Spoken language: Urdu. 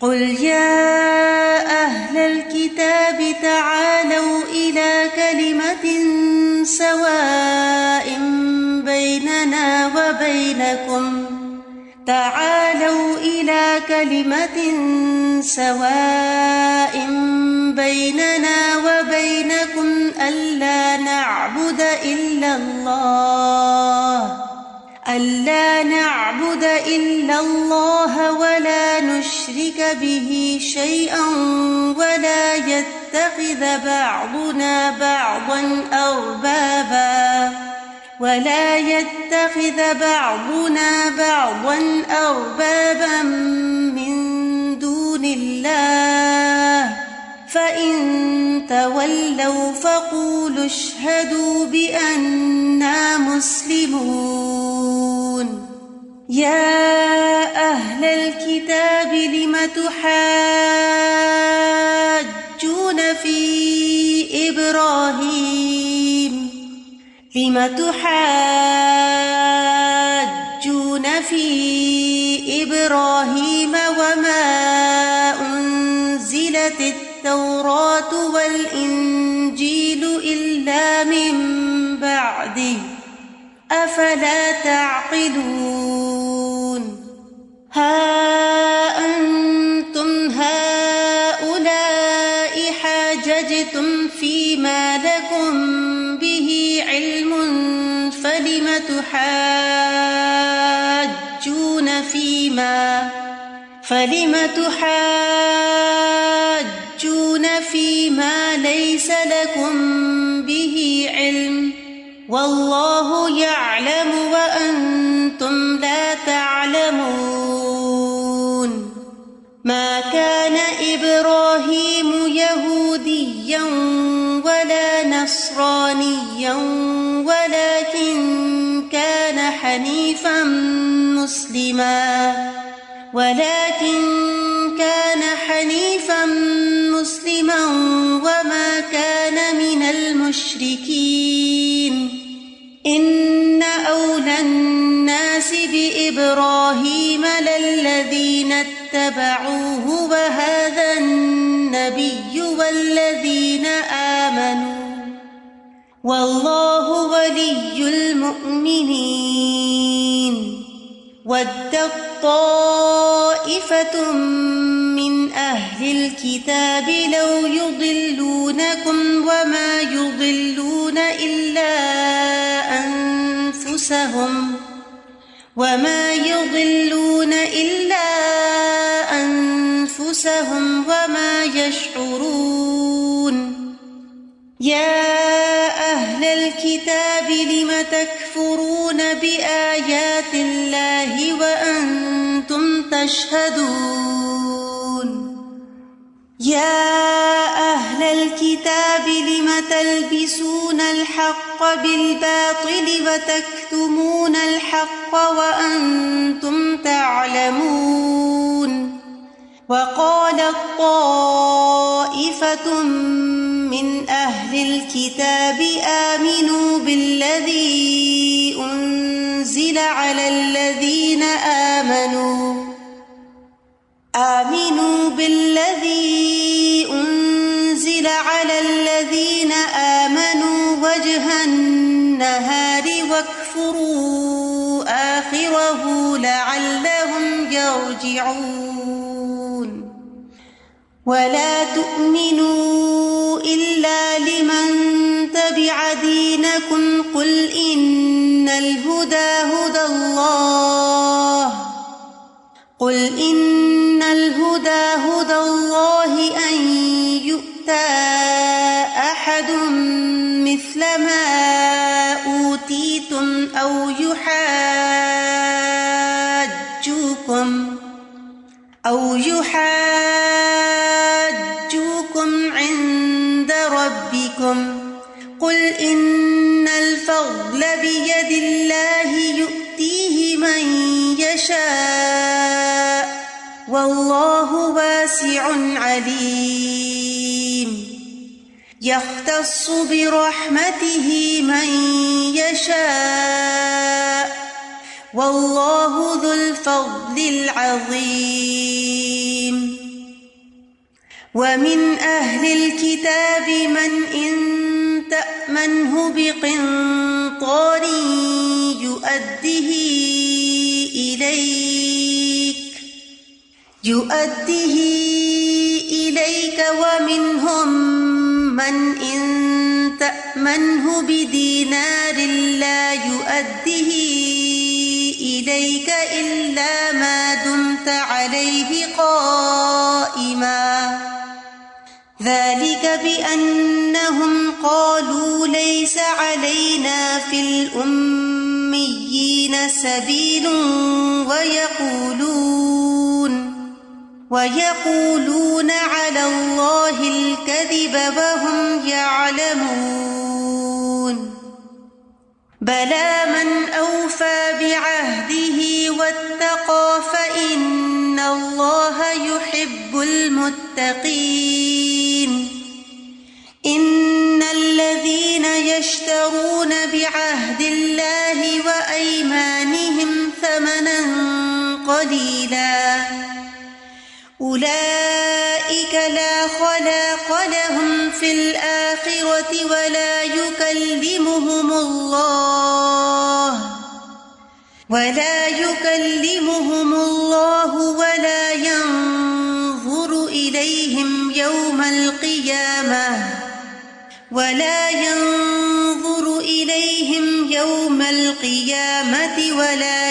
قل يا أهل الكتاب تعالوا إلى كلمة سواء بيننا وبينكم ألا نعبد إلا الله ولا نشرك به شيئا ولا يتخذ بعضنا بعضا أربابا من دون الله فإن تولوا فقولوا اشهدوا بأننا مسلمون يا أهل الكتاب لم تحاجون في إبراهيم وما أنزلت التوراة والإنجيل إلا من بعده أفلا تعقلون ها أنتم هؤلاء حاججتم فيما لكم به علم فلم تحاجون فيما ليس لكم به علم والله يعلم وأنتم لا تعلمون ما كان إبراهيم يهوديا ولا نصرانيا ولكن كان حنيفا مسلما وما كان من المشركين إن أولى الناس بإبراهيم للذين اتبعوه وهذا النبي والذين آمنوا والله ولي المؤمنين ودت طائفة من أهل الكتاب لو يضلونكم وما يضلون إلا أنفسهم وما يشعرون يا أهل الكتاب لم تكفرون بآيات الله وأنتم تشهدون يا أهل الكتاب لم تلبسون الحق بالباطل وتكتمون الحق وأنتم تعلمون وقالت طائفة من أهل الكتاب آمنوا بالذي أنزل على الذين آمنوا وجه النهار واكفروا آخره لعلهم يرجعون ولا تؤمنوا إلا لمن تبع دينكم قل إن الهدى هدى الله أن يؤتى أحد مثل ما أوتيتم أو يحاجوكم عند ربكم قل إن الفضل بيد الله يؤتيه من يشاء والله واسع عليم يختص برحمته من يشاء والله ذو الفضل العظيم ومن أهل الكتاب من إن تأمنه بقنطار يؤده إليك ومنهم من إن تأمنه بدينار لا يؤده إليك إلا ما دمت عليه قائما ذلك بأنهم قالوا ليس علينا في الأميين سبيل ويقولون على الله الكذب وهم يعلمون بلى من أوفى بعهده واتقى فإن الله يحب المتقين إن الذين يشترون بعهد الله وأيمانهم ثمنا قليلا أولئك لا خلاق لهم في الآخرة ولا يكلمهم الله ولا ينظر إليهم يوم القيامة ولا